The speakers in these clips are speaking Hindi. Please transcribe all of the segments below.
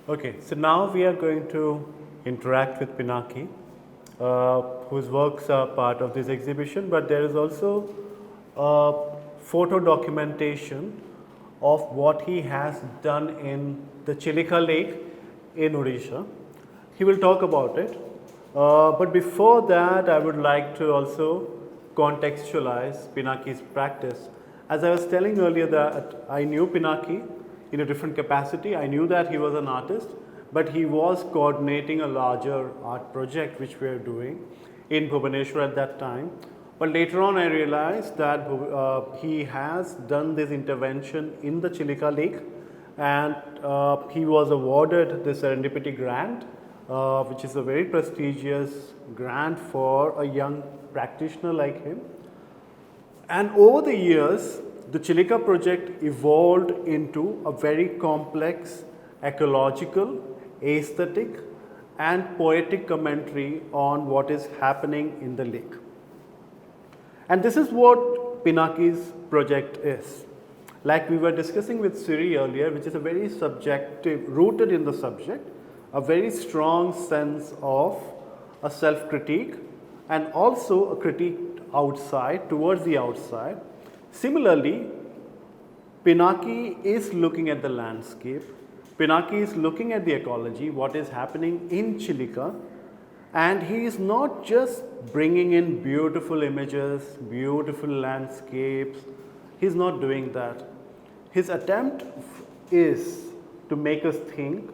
Okay, so now we are going to interact with Pinaki, whose works are part of this exhibition, but there is also photo documentation of what he has done in the Chilika Lake in Odisha. He will talk about it. But before that, I would like to also contextualize Pinaki's practice. As I was telling earlier that I knew Pinaki in a different capacity. I knew that he was an artist, but he was coordinating a larger art project which we are doing in Bhubaneswar at that time. But later on I realized that he has done this intervention in the Chilika Lake, and he was awarded the Serendipity Grant, which is a very prestigious grant for a young practitioner like him. And over the years, the Chilika project evolved into a very complex ecological, aesthetic, and poetic commentary on what is happening in the lake. And this is what Pinaki's project is. Like we were discussing with Siri earlier, which is a very subjective, rooted in the subject, a very strong sense of a self-critique and also a critique outside, towards the outside. Similarly, Pinaki is looking at the landscape, Pinaki is looking at the ecology, what is happening in Chilika, and he is not just bringing in beautiful images, beautiful landscapes, he is not doing that. His attempt is to make us think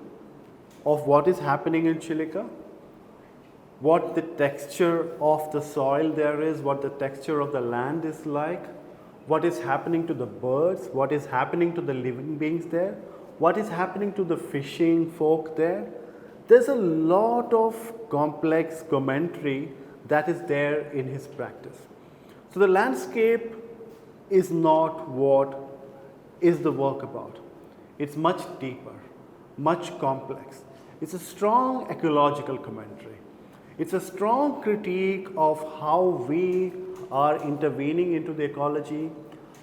of what is happening in Chilika, what the texture of the soil there is, what the texture of the land is like, what is happening to the birds, what is happening to the living beings there, what is happening to the fishing folk there. There's a lot of complex commentary that is there in his practice. So the landscape is not what is the work about. It's much deeper, much complex. It's a strong ecological commentary. It's a strong critique of how we are intervening into the ecology,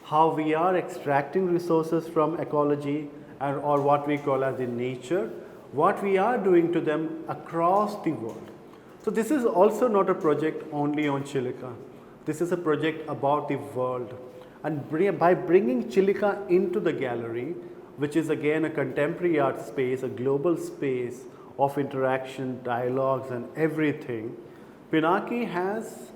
how we are extracting resources from ecology, or what we call as the nature, what we are doing to them across the world. So this is also not a project only on Chilika. This is a project about the world. And by bringing Chilika into the gallery, which is again a contemporary art space, a global space of interaction, dialogues and everything, Pinaki has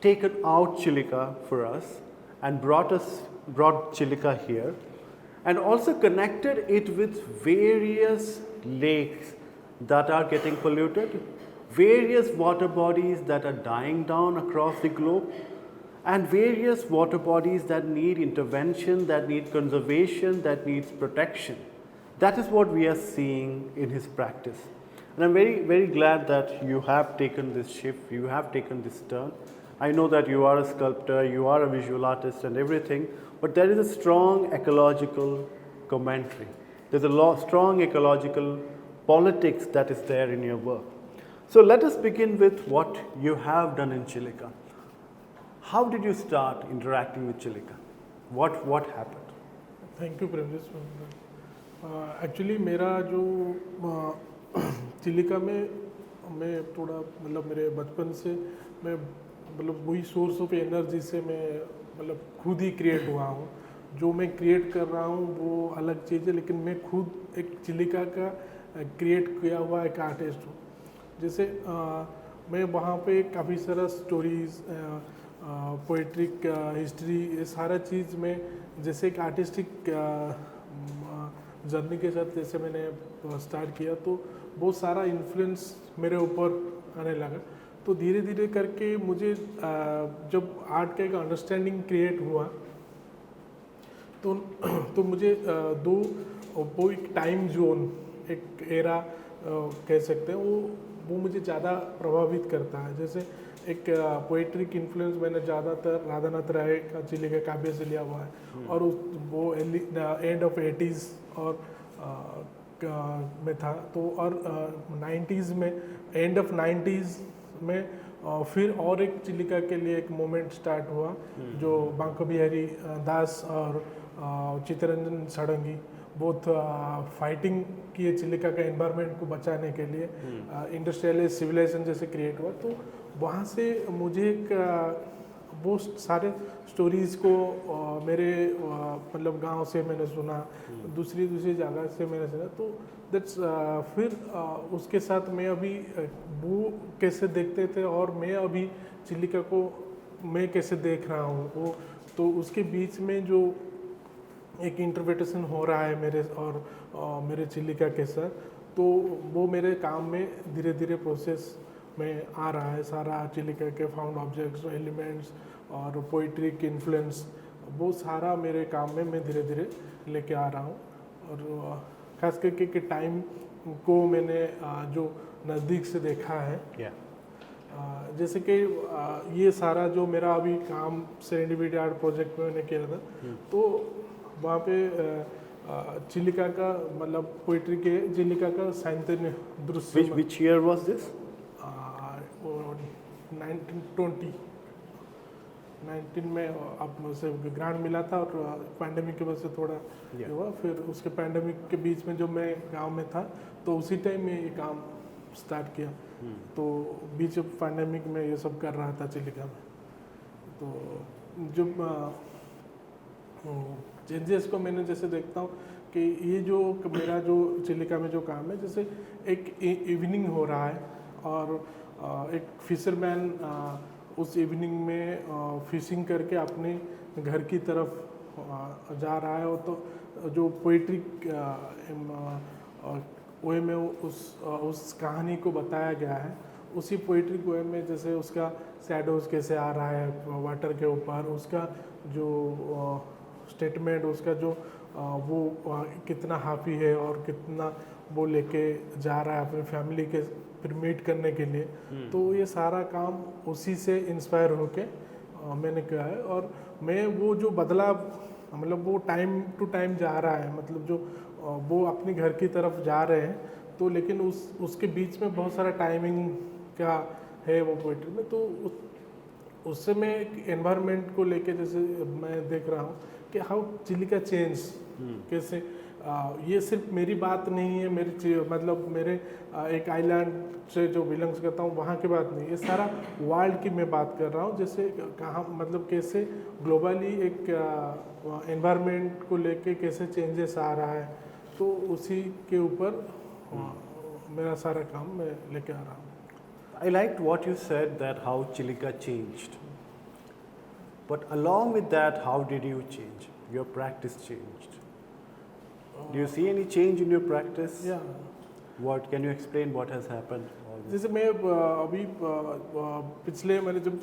taken out Chilika for us and brought Chilika here, and also connected it with various lakes that are getting polluted, various water bodies that are dying down across the globe, and various water bodies that need intervention, that need conservation, that needs protection. That is what we are seeing in his practice. And I'm very, very glad that you have taken this shift, you have taken this turn. I know that you are a sculptor, you are a visual artist and everything, but there is a strong ecological commentary. There's a strong ecological politics that is there in your work. So let us begin with what you have done in Chilika. How did you start interacting with Chilika? What happened? Thank you, Premjish. Actually मेरा जो चिलिका में मैं थोड़ा मतलब मेरे बचपन से मैं मतलब वही सोर्स ऑफ एनर्जी से मैं मतलब खुद ही क्रिएट हुआ हूँ. जो मैं क्रिएट कर रहा हूँ वो अलग चीज़ है, लेकिन मैं खुद एक चिलिका का क्रिएट किया हुआ एक आर्टिस्ट हूँ. जैसे मैं वहाँ पे काफ़ी सारा स्टोरीज, पोइट्रिक हिस्ट्री, ये सारा चीज़ में जैसे एक आर्टिस्टिक जर्नी के साथ जैसे मैंने स्टार्ट किया तो बहुत सारा इन्फ्लुएंस मेरे ऊपर आने लगा. तो धीरे धीरे करके मुझे जब आर्ट का एक अंडरस्टैंडिंग क्रिएट हुआ तो मुझे वो एक टाइम जोन, एक एरा कह सकते हैं, वो मुझे ज़्यादा प्रभावित करता है. जैसे एक पोइट्रिक इन्फ्लुएंस मैंने ज़्यादातर राधानाथ राय का चिलिका काव्य से लिया हुआ है, और वो एंड ऑफ 80s और में था. तो और 90s में, एंड ऑफ 90s में फिर और एक चिलिका के लिए एक मोमेंट स्टार्ट हुआ जो बांको बिहारी दास और चित्तरंजन षडंगी, बहुत फाइटिंग किए चिलिका का एनवायरनमेंट को बचाने के लिए, इंडस्ट्रियल सिविलाइजेशन जैसे क्रिएट हुआ। तो वहाँ से मुझे एक वो सारे स्टोरीज़ को मेरे मतलब गांव से मैंने सुना, दूसरी जगह से मैंने सुना। तो दैट्स फिर उसके साथ मैं अभी वो कैसे देखते थे और मैं अभी चिलिका को मैं कैसे देख रहा हूँ, वो तो उसके बीच में जो एक इंटरप्रिटेशन हो रहा है मेरे और मेरे चिलिका के साथ, तो वो मेरे काम में धीरे धीरे प्रोसेस में आ रहा है। सारा चिलिका के फाउंड ऑब्जेक्ट्स, एलिमेंट्स और पोइट्री की इन्फ्लुएंस, वो सारा मेरे काम में मैं धीरे धीरे लेके आ रहा हूँ। और खास करके कि टाइम को मैंने जो नज़दीक से देखा है, जैसे कि ये सारा जो मेरा अभी काम सेरेंडिपिटी आर्ट प्रोजेक्ट में मैंने किया था, तो वहाँ पे चिलिका का मतलब पोइट्री के चिलिका का साइंतन्य दृश्य। Which year was this? 19 में अब मुझे ग्रांट मिला था और पैंडेमिक की वजह से थोड़ा हुआ। फिर उसके पैंडेमिक के बीच में जो मैं गांव में था, तो उसी टाइम में ये काम स्टार्ट किया। तो बीच पैंडेमिक में ये सब कर रहा था चिलिका में। तो जो चेंजेस को मैंने जैसे देखता हूँ कि ये जो मेरा जो चिलिका में जो काम है, जैसे एक इवनिंग हो रहा है और एक फिशरमैन उस इवनिंग में फिशिंग करके अपने घर की तरफ जा रहा है। और तो जो पोइट्री वे में उस कहानी को बताया गया है, उसी पोइट्री वे में जैसे उसका शैडोज कैसे आ रहा है वाटर के ऊपर, उसका जो स्टेटमेंट, उसका जो वो कितना हैप्पी है और कितना वो लेके जा रहा है अपनी फैमिली के फिर मीट करने के लिए। तो ये सारा काम उसी से इंस्पायर होके मैंने किया है। और मैं वो जो बदलाव मतलब वो टाइम टू टाइम जा रहा है, मतलब जो वो अपने घर की तरफ जा रहे हैं, तो लेकिन उसके बीच में बहुत सारा टाइमिंग का है वो पोइट्री में। तो उससे मैं एक एनवायरनमेंट को लेके जैसे मैं देख रहा हूँ कि हाउ चिलिका चेंज कैसे, ये सिर्फ मेरी बात नहीं है, मतलब मेरे एक आइलैंड से जो बिलोंग्स करता हूँ वहाँ की बात नहीं, ये सारा वर्ल्ड की मैं बात कर रहा हूँ। जैसे कहाँ मतलब कैसे ग्लोबली एक एनवायरनमेंट को लेके कैसे चेंजेस आ रहा है, तो उसी के ऊपर मेरा सारा काम मैं लेके आ रहा हूँ। I liked what you said, that how Chilika changed. But along with that, how did you change? Your practice changed. Do you see any change in your practice? Yeah. What can you explain? What has happened? जैसे मैं अभी पिछले मैंने जब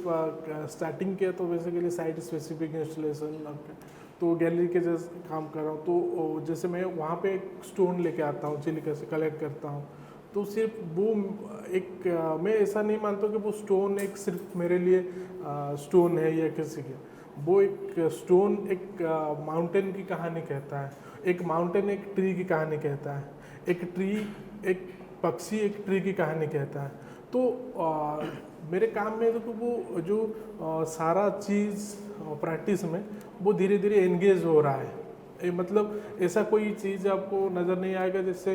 स्टार्टिंग किया तो बेसिकली साइट स्पेसिफिक इंस्टॉलेशन, तो गैलरी के जैसे काम कर रहा हूँ। तो जैसे मैं वहाँ पे एक स्टोन लेके आता हूँ, चिलिका से कलेक्ट करता हूँ। तो सिर्फ वो एक मैं ऐसा नहीं मानता कि वो स्टोन एक सिर्फ मेरे लिए स्टोन है या किसी के, वो एक स्टोन एक माउंटेन की कहानी कहता है, एक माउंटेन एक ट्री की कहानी कहता है, एक ट्री एक पक्षी एक ट्री की कहानी कहता है। तो मेरे काम में तो वो जो सारा चीज़ प्रैक्टिस में वो धीरे धीरे एंगेज हो रहा है। मतलब ऐसा कोई चीज़ आपको नज़र नहीं आएगा जिससे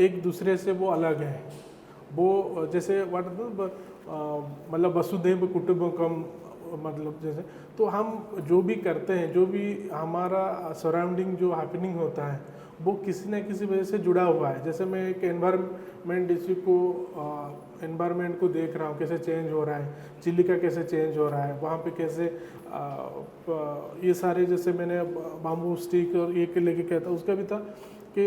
एक दूसरे से वो अलग है। वो जैसे मतलब वसुधैव कुटुंबकम, मतलब जैसे तो हम जो भी करते हैं, जो भी हमारा सराउंडिंग जो हैपनिंग होता है, वो किसी न किसी वजह से जुड़ा हुआ है। जैसे मैं एक एनवायरनमेंट को देख रहा हूँ कैसे चेंज हो रहा है, चिलिका कैसे चेंज हो रहा है, वहाँ पे कैसे ये सारे जैसे मैंने बाम्बू स्टिक और ये के लेके कहता उसका भी था कि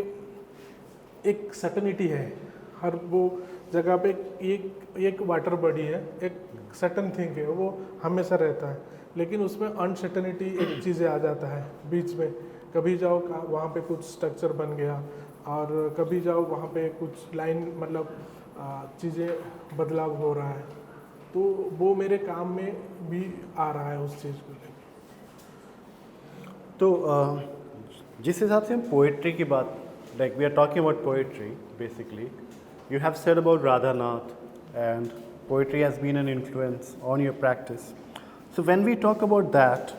एक सर्टनिटी है हर वो जगह पे, एक वाटर बॉडी है, एक सर्टन थिंग है, वो हमेशा रहता है। लेकिन उसमें अनसर्टनिटी एक चीज़ें आ जाता है बीच में, कभी जाओ वहाँ पे कुछ स्ट्रक्चर बन गया और कभी जाओ वहाँ पे कुछ लाइन मतलब चीज़ें बदलाव हो रहा है। तो वो मेरे काम में भी आ रहा है उस चीज़ को लेकर। तो जिस हिसाब से हम पोइट्री की बात, like we are talking about poetry basically, you have said about Radhanath and poetry has been an influence on your practice. So when we talk about that,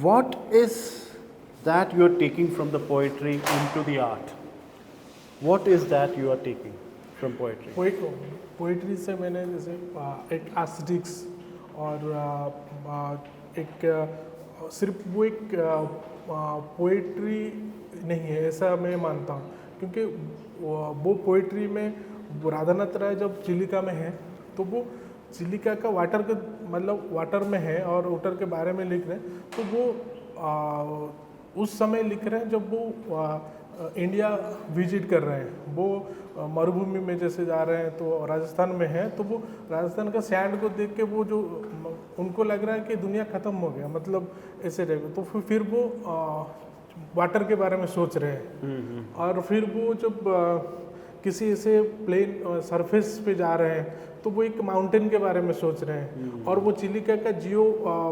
what is that you are taking from the poetry into the art? What is that you are taking from poetry? Poetry से मैंने जैसे एक एस्थेटिक्स और एक सिर्फ वो एक पोइट्री नहीं है ऐसा मैं मानता हूँ, क्योंकि वो पोइट्री में राधानाथ राय जब चिलिका में है तो वो चिलिका का वाटर के मतलब वाटर में है और वाटर के बारे में लिख रहे हैं, तो वो उस समय लिख रहे हैं जब वो इंडिया विजिट कर रहे हैं, वो मरुभूमि में जैसे जा रहे हैं तो राजस्थान में है, तो वो राजस्थान का सैंड को देख के वो जो उनको लग रहा है कि दुनिया ख़त्म हो गया, मतलब ऐसे रहेगा, तो फिर वो वाटर के बारे में सोच रहे हैं। और फिर वो जब किसी ऐसे प्लेन सरफेस पे जा रहे हैं तो वो एक माउंटेन के बारे में सोच रहे हैं, और वो चिलिका का जियो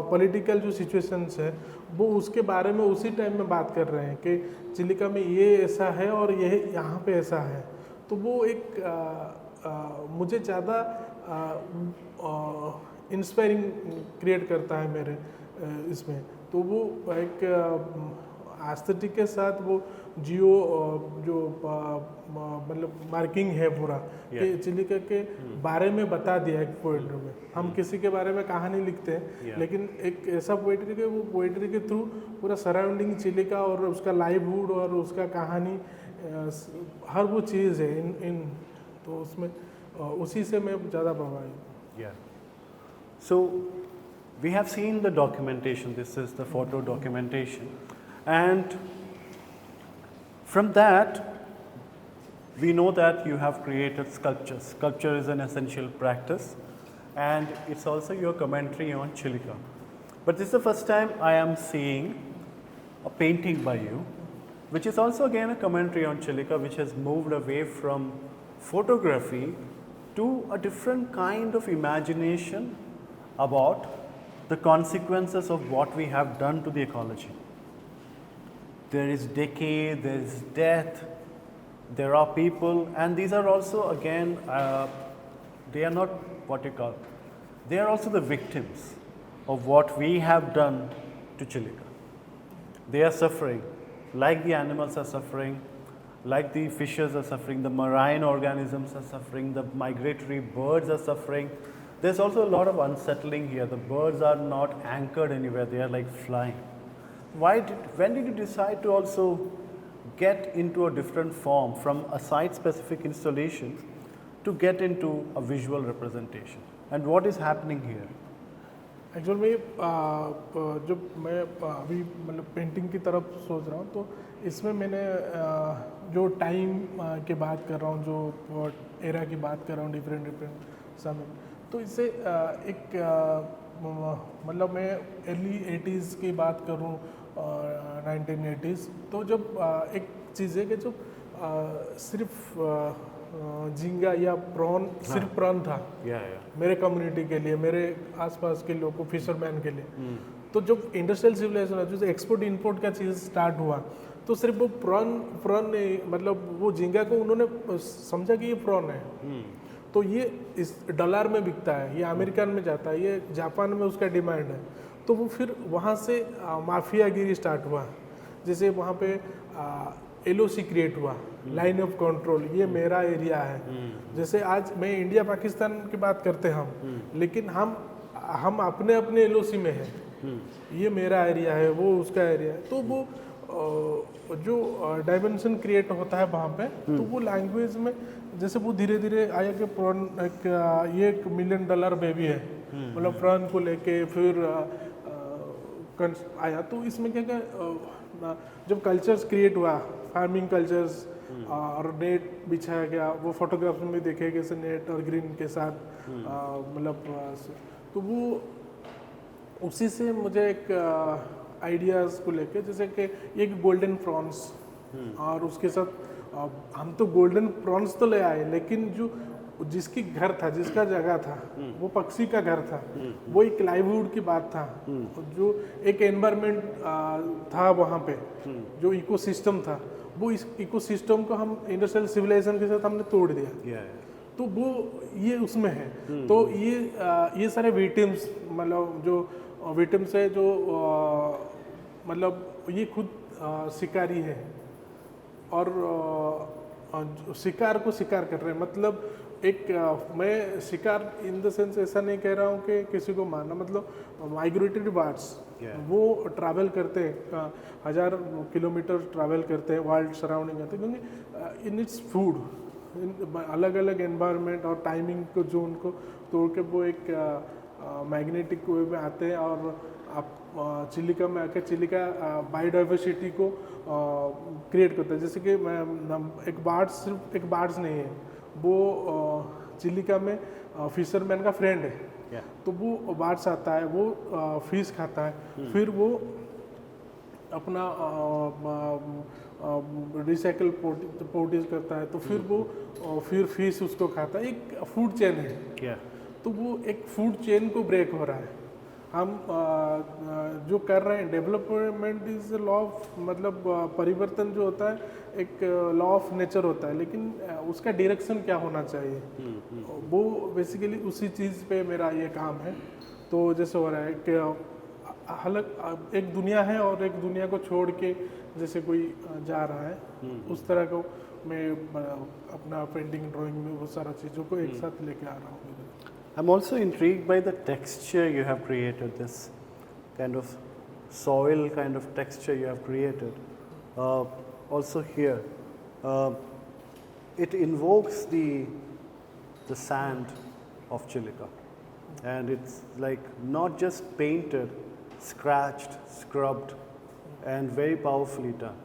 पॉलिटिकल जो सिचुएशंस है वो उसके बारे में उसी टाइम में बात कर रहे हैं कि चिलिका में ये ऐसा है और ये यहाँ पे ऐसा है। तो वो एक मुझे ज़्यादा इंस्पायरिंग क्रिएट करता है मेरे इसमें। तो वो एक एस्थेटिक के साथ वो जियो जो मतलब मार्किंग है पूरा कि चिलिका के बारे में बता दिया एक पोएट्री में। हम किसी के बारे में कहानी लिखते हैं, लेकिन एक ऐसा पोएट्री के वो पोएट्री के थ्रू पूरा सराउंडिंग चिलिका और उसका लाइवहुड और उसका कहानी हर वो चीज़ है इन तो उसमें उसी से मैं ज़्यादा प्रभावित। Yeah. So we have seen the documentation. This is the photo documentation, and from that we know that you have created sculptures. Sculpture is an essential practice, and it's also your commentary on Chilika. But this is the first time I am seeing a painting by you, which is also again a commentary on Chilika, which has moved away from photography to a different kind of imagination about the consequences of what we have done to the ecology. There is decay, there is death, there are people, and these are also again, they are not what you call, they are also the victims of what we have done to Chilika. They are suffering, like the animals are suffering, like the fishes are suffering, the marine organisms are suffering, the migratory birds are suffering. There's also a lot of unsettling here. The birds are not anchored anywhere, they are like flying. When did you decide to also get into a different form from a site-specific installation to get into a visual representation? And what is happening here? Actual में जब मैं अभी मतलब पेंटिंग की तरफ सोच रहा हूँ तो इसमें मैंने जो टाइम की बात कर रहा हूँ, जो एरा की बात कर रहा हूँ, डिफरेंट समय, तो इससे एक मतलब मैं अर्ली 80s की बात करूँ 1980s, तो जब एक चीज़ है कि जो सिर्फ झींगा या प्रॉन सिर्फ प्रॉन था मेरे कम्युनिटी के लिए, मेरे आसपास के लोगों को, फिशरमैन के लिए। तो जब इंडस्ट्रियल सिविलाइजेशन है, जो एक्सपोर्ट इंपोर्ट का चीज़ स्टार्ट हुआ, तो सिर्फ वो प्रॉन नहीं, मतलब वो झींगा को उन्होंने समझा कि ये प्रॉन है, तो ये इस डॉलर में बिकता है, ये अमेरिकन में जाता है, ये जापान में उसका डिमांड है। तो वो फिर वहाँ से माफियागिरी स्टार्ट हुआ, जैसे वहाँ पे LOC क्रिएट हुआ, लाइन ऑफ कंट्रोल, ये मेरा एरिया है। जैसे आज मैं इंडिया पाकिस्तान की बात करते हैं हम, लेकिन हम अपने अपने LOC में हैं, ये मेरा एरिया है, वो उसका एरिया है। तो वो जो डायमेंशन क्रिएट होता है वहाँ पे, तो वो लैंग्वेज में जैसे वो धीरे धीरे आया कि ये $1 मिलियन बेबी है, मतलब फ्रॉन को लेके फिर आया। तो इसमें क्या जब कल्चर्स क्रिएट हुआ, फार्मिंग कल्चर्स, और नेट बिछाया गया, वो फोटोग्राफ में देखे कैसे नेट और ग्रीन के साथ मतलब, तो वो उसी से मुझे एक आइडियाज़ को लेके, जैसे कि एक गोल्डन प्रॉन्स, और उसके साथ हम तो गोल्डन प्रॉन्स तो ले आए, लेकिन जो जिसकी घर था, जिसका जगह था, वो पक्षी का घर था, वो एक लाइवहुड की बात था, जो एक एनवायरनमेंट था वहाँ पे, जो इकोसिस्टम था, वो इस इकोसिस्टम को हम इंडस्ट्रियल सिविलाइजेशन के साथ हमने तोड़ दिया। तो वो ये उसमें है। तो ये सारे विक्टिम्स, मतलब जो विक्टिम्स है, जो मतलब ये खुद शिकारी है और शिकार को शिकार कर रहे हैं, मतलब एक मैं शिकार इन द सेंस ऐसा नहीं कह रहा हूँ कि किसी को मारना, मतलब माइग्रेटरी बर्ड्स वो ट्रैवल करते हैं, 1000 किलोमीटर ट्रैवल करते हैं, वर्ल्ड सराउंडिंग करते हैं, क्योंकि इन इट्स फूड, अलग अलग एनवायरनमेंट और टाइमिंग को जोन को तोड़ के वो एक मैग्नेटिक वे में आते हैं और आप चिलिका में आकर चिलिका बायोडाइवर्सिटी को क्रिएट करता है। जैसे कि एक बार्ड्स सिर्फ एक बार्ड्स नहीं है, वो चिलिका में फिशरमैन का फ्रेंड है, तो वो बार्ड्स आता है, वो फिश खाता है, फिर वो अपना रिसाइकल प्रोड्यूस करता है, तो फिर वो फिर फिश उसको खाता है, एक फूड चेन है। तो वो एक फूड चेन को ब्रेक हो रहा है। हम जो कर रहे हैं डेवलपमेंट इज लॉ ऑफ, मतलब परिवर्तन जो होता है एक लॉ ऑफ नेचर होता है, लेकिन उसका डायरेक्शन क्या होना चाहिए, वो बेसिकली उसी चीज़ पे मेरा ये काम है। तो जैसे हो रहा है कि अलग एक दुनिया है और एक दुनिया को छोड़ के जैसे कोई जा रहा है, उस तरह को मैं अपना पेंटिंग ड्राइंग में वो सारा चीज़ों को एक साथ लेके आ रहा हूँ। I'm also intrigued by the texture you have created, this kind of soil kind of texture you have created. Also here, it invokes the sand of Chilica, and it's like not just painted, scratched, scrubbed, and very powerfully done.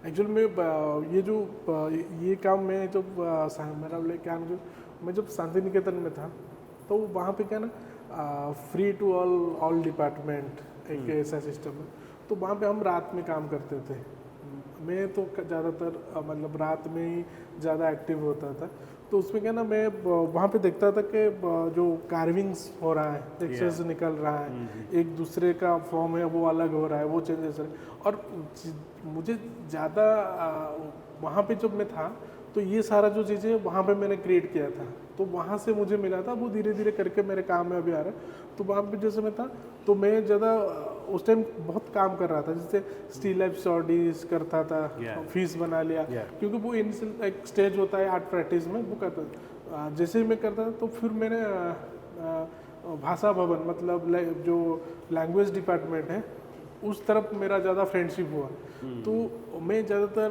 Actually मैं ये काम मैं जब मेरा क्या मैं जब शांति निकेतन में था, तो वहाँ पे क्या ना फ्री टू ऑल डिपार्टमेंट एक ऐसा सिस्टम है, तो वहाँ पे हम रात में काम करते थे। मैं तो ज़्यादातर मतलब रात में ही ज़्यादा एक्टिव होता था, तो उसमें क्या ना मैं वहाँ पे देखता था कि जो कार्विंग्स हो रहा है, टेक्सचर्स निकल रहा है, एक दूसरे का फॉर्म है वो अलग हो रहा है, वो चेंजेस है। और मुझे ज़्यादा वहाँ पे जब मैं था तो ये सारा जो चीज़ें वहाँ पे मैंने क्रिएट किया था, तो वहाँ से मुझे मिला था, वो धीरे धीरे करके मेरे काम में अभी आ रहा है। तो वहाँ पे जैसे मैं था तो मैं ज़्यादा उस टाइम बहुत काम कर रहा था, जैसे स्टील लाइफ स्टडीज करता था, फीस बना लिया, क्योंकि वो इनिशियल एक स्टेज होता है आर्ट प्रैक्टिस में, वो करता था। जैसे ही मैं करता था तो फिर मैंने भाषा भवन मतलब जो लैंग्वेज डिपार्टमेंट है उस तरफ मेरा ज़्यादा फ्रेंडशिप हुआ। तो मैं ज़्यादातर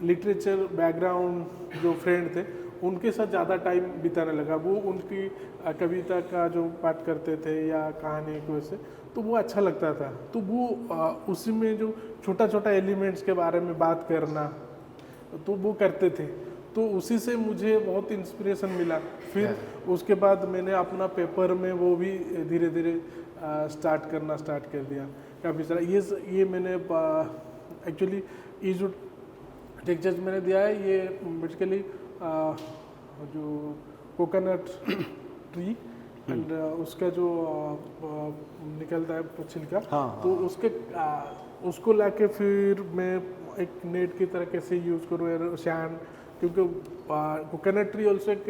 लिटरेचर बैकग्राउंड जो फ्रेंड थे उनके साथ ज़्यादा टाइम बिताने लगा। वो उनकी कविता का जो पाठ करते थे या कहानी को वैसे, तो वो अच्छा लगता था। तो वो उसी में जो छोटा छोटा एलिमेंट्स के बारे में बात करना, तो वो करते थे, तो उसी से मुझे बहुत इंस्पिरेशन मिला। फिर उसके बाद मैंने अपना पेपर में वो भी धीरे धीरे स्टार्ट कर दिया काफ़ी सारा। ये मैंने एक्चुअली ये जो टेक्सचर्स मैंने दिया है ये बेसिकली जो कोकोनट ट्री एंड उसका जो निकलता है छिलका, तो उसको लाके फिर मैं एक नेट की तरह कैसे यूज़ करूँ सैंड, क्योंकि कोकोनट ट्री ऑल्सो एक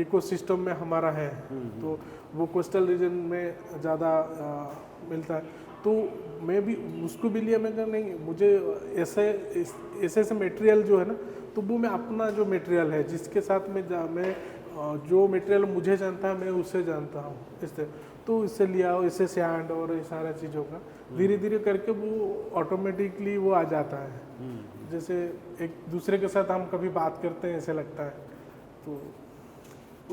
इकोसिस्टम में हमारा है, तो वो कोस्टल रीजन में ज़्यादा मिलता है। तो मैं भी उसको भी लिया, मैं कहा नहीं मुझे ऐसे मटेरियल जो है ना, तो वो मैं अपना जो मटेरियल है जिसके साथ मैं जो मटेरियल मुझे जानता है मैं उससे जानता हूँ, इससे तो इससे लिया हो, इससे सैंड और ये सारा चीज़ों का धीरे धीरे करके वो ऑटोमेटिकली वो आ जाता है। जैसे एक दूसरे के साथ हम कभी बात करते हैं ऐसे लगता है। तो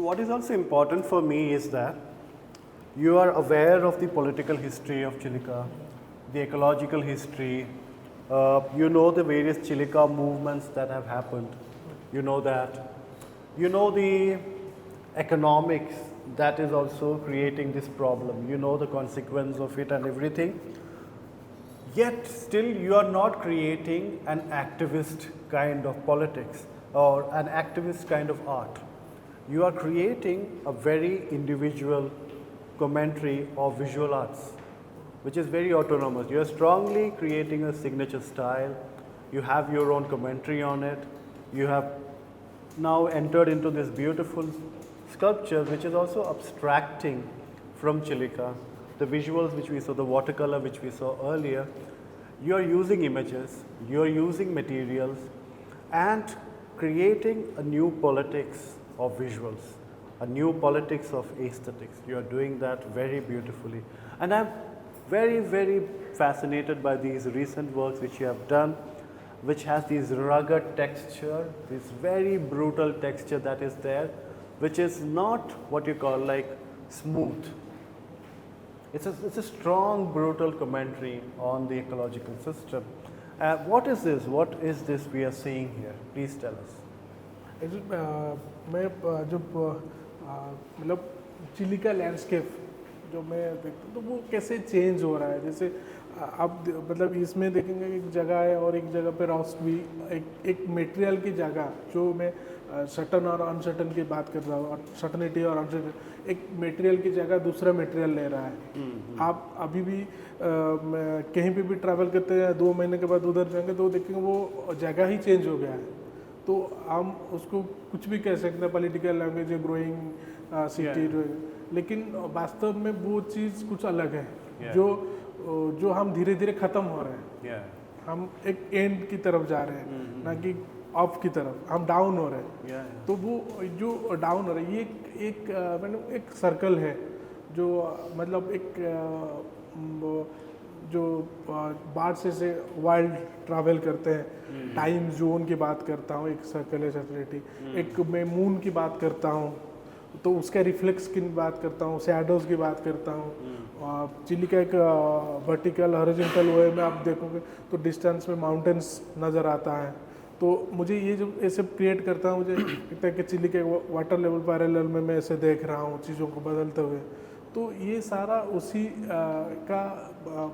what is also important for me is that you are aware of the political history of Chilica, the ecological history, you know the various Chilica movements that have happened, you know that, you know the economics that is also creating this problem, you know the consequence of it and everything. Yet still you are not creating an activist kind of politics or an activist kind of art. You are creating a very individual commentary of visual arts, which is very autonomous. You are strongly creating a signature style. You have your own commentary on it. You have now entered into this beautiful sculpture, which is also abstracting from Chilica, the visuals which we saw, the watercolor which we saw earlier, you are using images, you are using materials and creating a new politics of visuals, a new politics of aesthetics. You are doing that very beautifully. And I'm very, very fascinated by these recent works which you have done, which has this rugged texture, this very brutal texture that is there, which is not what you call like smooth. It's a strong, brutal commentary on the ecological system. What is this? What is this we are seeing here? Please tell us. मैं जब मतलब चिली का लैंडस्केप जो मैं देखता हूँ तो वो कैसे चेंज हो रहा है, जैसे आप मतलब इसमें देखेंगे एक जगह है और एक जगह पे रॉस्ट भी एक मटेरियल की जगह जो मैं सटन और अनसटन की बात कर रहा हूँ और सटनिटी और अनसटन, एक मटेरियल की जगह दूसरा मटेरियल ले रहा है। आप अभी भी कहीं पे भी ट्रैवल करते हैं 2 महीने के बाद उधर जाएंगे तो देखेंगे वो जगह ही चेंज हो गया है। तो हम उसको कुछ भी कह सकते हैं, पॉलिटिकल लैंग्वेज, ग्रोइंग सिटी, लेकिन वास्तव में वो चीज़ कुछ अलग है। जो हम धीरे धीरे ख़त्म हो रहे हैं। हम एक एंड की तरफ जा रहे हैं, ना कि अप की तरफ हम डाउन हो रहे हैं। तो वो जो डाउन हो रहा है ये एक सर्कल है जो मतलब एक जो बाहर से वाइल्ड ट्रैवल करते हैं, टाइम जोन की बात करता हूँ, एक सर्कल है सैटेलाइट, एक मैं मून की बात करता हूँ तो उसका रिफ्लेक्स की बात करता हूँ, शैडोज़ की बात करता हूँ। चिली का एक वर्टिकल हॉरिजॉन्टल वे में आप देखोगे तो डिस्टेंस में माउंटेन्स नज़र आता है। तो मुझे ये जो ऐसे क्रिएट करता है, मुझे लगता है कि चिली के वाटर लेवल पैरेलल में मैं ऐसे देख रहा हूँ चीज़ों को बदलते हुए। तो ये सारा उसी का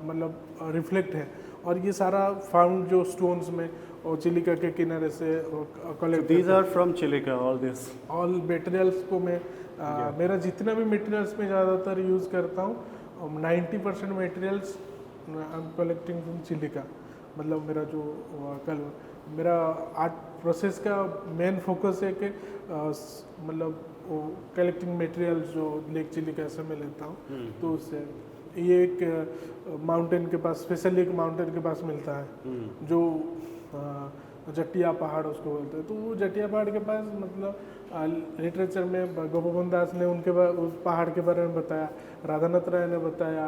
मतलब रिफ्लेक्ट है। और ये सारा फाउंड जो स्टोन्स में और चिलिका के किनारे से collect, these are from Chilika, all materials को मैं मेरा जितना भी मटेरियल्स में ज़्यादातर यूज़ करता हूँ 90% materials I am collecting from Chilika. मतलब मेरा जो मेरा आर्ट प्रोसेस का मेन फोकस है कि मतलब कलेक्टिंग मटेरियल्स जो लेक चिलिका से मैं लेता हूँ। तो उससे ये एक माउंटेन के पास, स्पेशली एक माउंटेन के पास मिलता है जो जटिया पहाड़ उसको बोलते हैं। तो वो जटिया पहाड़ के पास मतलब लिटरेचर में गोपबंधु दास ने उनके उस पहाड़ के बारे में बताया, राधानाथ राय ने बताया,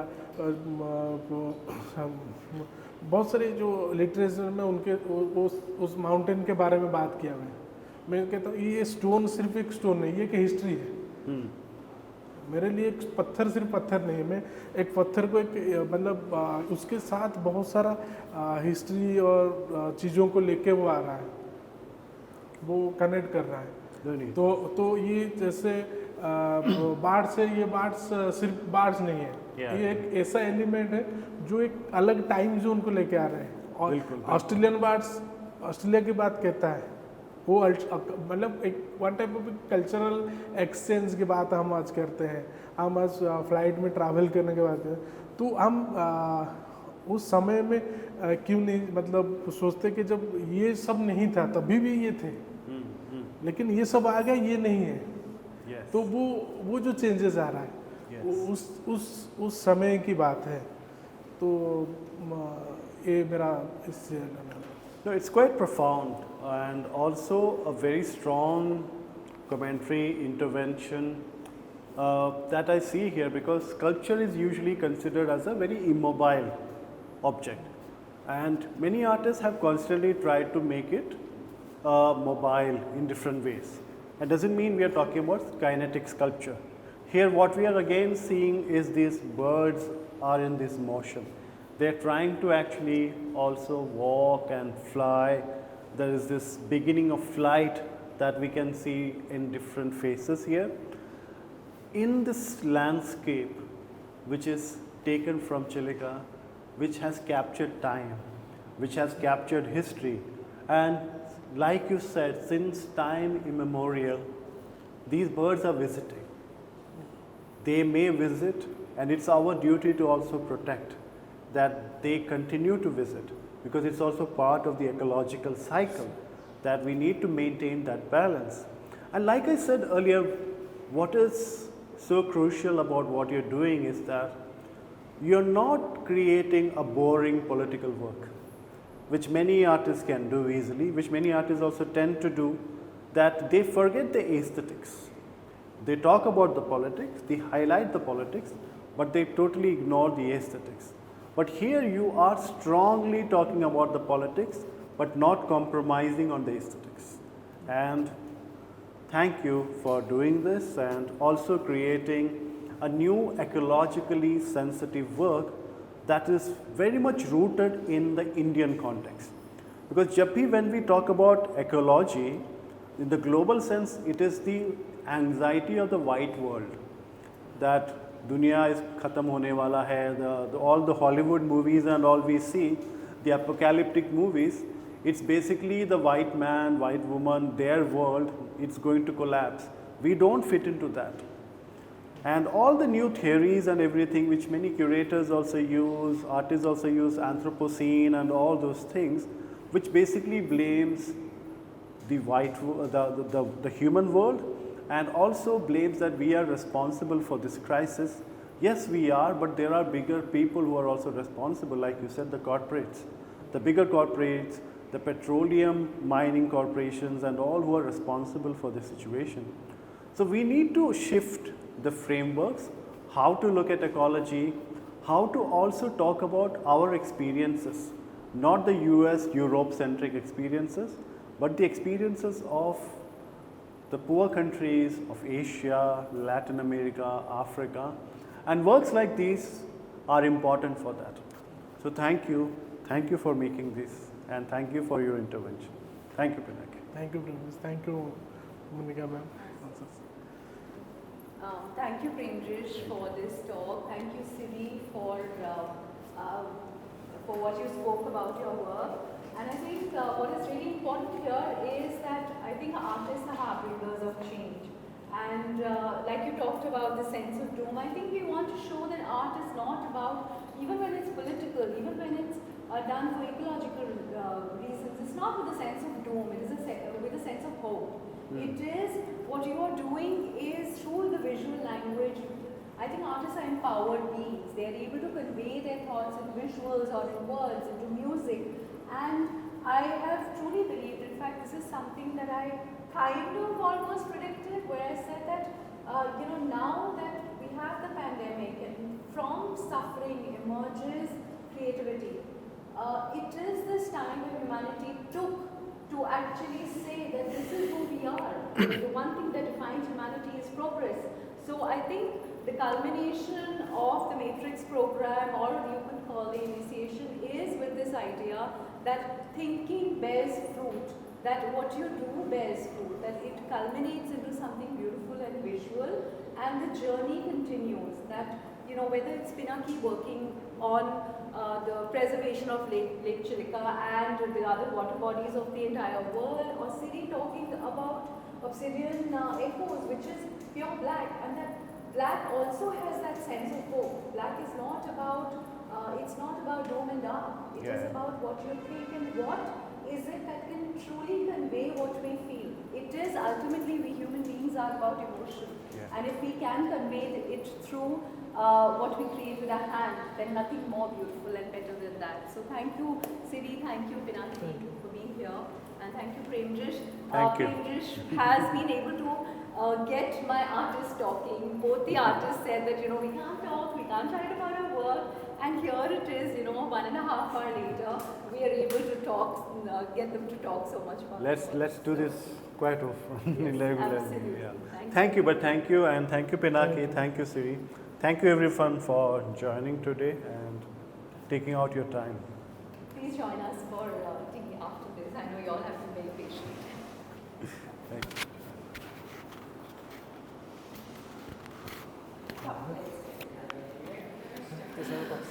बहुत सारे जो लिटरेचर में उनके उस माउंटेन के बारे में बात किया। मैं कहता हूँ ये स्टोन सिर्फ एक स्टोन नहीं, ये एक हिस्ट्री है। मेरे लिए एक पत्थर सिर्फ पत्थर नहीं है, मैं एक पत्थर को एक मतलब उसके साथ बहुत सारा हिस्ट्री और चीज़ों को लेके वो आ रहा है, वो कनेक्ट कर रहा है। तो ये जैसे बाढ़ से, ये बाढ़ सिर्फ बाढ़ नहीं है, ये एक ऐसा एलिमेंट है जो एक अलग टाइम जोन को लेके आ रहे हैं। और ऑस्ट्रेलियन बाढ़ ऑस्ट्रेलिया की बात कहता है, वो मतलब एक one type of cultural exchange की बात हम आज करते हैं। हम आज फ्लाइट में ट्रैवल करने के बाद तो हम उस समय में क्यों नहीं मतलब सोचते कि जब ये सब नहीं था तभी भी ये थे, लेकिन ये सब आ गया, ये नहीं है। तो वो जो चेंजेस आ रहा है उस समय की बात है। तो ये मेरा इससे No, it's quite profound and also a very strong commentary intervention that I see here, because sculpture is usually considered as a very immobile object, and many artists have constantly tried to make it mobile in different ways. It doesn't mean we are talking about kinetic sculpture. Here what we are again seeing is these birds are in this motion. They are trying to actually also walk and fly. There is this beginning of flight that we can see in different faces here. In this landscape, which is taken from Chilika, which has captured time, which has captured history, and like you said, since time immemorial, these birds are visiting. They may visit, and it's our duty to also protect that they continue to visit, because it's also part of the ecological cycle that we need to maintain that balance. And like I said earlier, what is so crucial about what you're doing is that you're not creating a boring political work, which many artists can do easily, which many artists also tend to do, that they forget the aesthetics. They talk about the politics, they highlight the politics, but they totally ignore the aesthetics. But here you are strongly talking about the politics, but not compromising on the aesthetics. And thank you for doing this and also creating a new ecologically sensitive work that is very much rooted in the Indian context. Because jab bhi when we talk about ecology, in the global sense, it is the anxiety of the white world that dunya is khatam hone wala hai, all the Hollywood movies and all we see, the apocalyptic movies, it's basically the white man, white woman, their world, it's going to collapse. We don't fit into that. And all the new theories and everything which many curators also use, artists also use, Anthropocene and all those things, which basically blames the the human world and also blames that we are responsible for this crisis. Yes, we are, but there are bigger people who are also responsible, like you said, the corporates, the bigger corporates, the petroleum mining corporations and all who are responsible for this situation. So we need to shift the frameworks, how to look at ecology, how to also talk about our experiences, not the US, Europe centric experiences, but the experiences of the poor countries of Asia, Latin America, Africa, and works like these are important for that. So thank you for making this, and thank you for your intervention. Thank you, Pinaki. Thank you, Premjish. Thank you, Monica ma'am. Thank you, Premjish, for this talk. Thank you, Siri, for what you spoke about your work. And I think what is really important here is that I think artists are harbingers of change. And like you talked about the sense of doom, I think we want to show that art is not about, even when it's political, even when it's done for ecological reasons, it's not with a sense of doom, it is with a sense of hope. It is, what you are doing is through the visual language. I think artists are empowered beings. They are able to convey their thoughts in visuals or in words, into music. And I have truly believed, in fact, this is something that I kind of almost predicted, where I said that, now that we have the pandemic and from suffering emerges creativity, it is this time that humanity took to actually say that this is who we are. The one thing that defines humanity is progress. So I think the culmination of the Matrix program, or you could call the initiation, is with this idea that thinking bears fruit, that what you do bears fruit, that it culminates into something beautiful and visual, and the journey continues. That, whether it's Pinaki working on the preservation of Lake Chilika and the other water bodies of the entire world, or Siri talking about obsidian echoes, which is pure black, and that black also has that sense of hope. Black is not about, it's not about doom and dark. It is about what you think and what is it that can truly convey what we feel. It is ultimately, we human beings are about emotion. And if we can convey it through what we create with our hand, then nothing more beautiful and better than that. So thank you, Siri, thank you, Pinaki, for being here, and thank you, Premjish. Thank you. Premjish has been able to get my artists talking. Both the artists said that, we can't talk, we can't write about our work, and here it is, 1.5 hours later, we are able to talk, get them to talk so much about Let's do this quite often. Absolutely. Thank you, and thank you, Pinaki, thank you, Siri. Thank you everyone for joining today and taking out your time. Please join us for tea after this. I know you all have to be very patient. Thank you.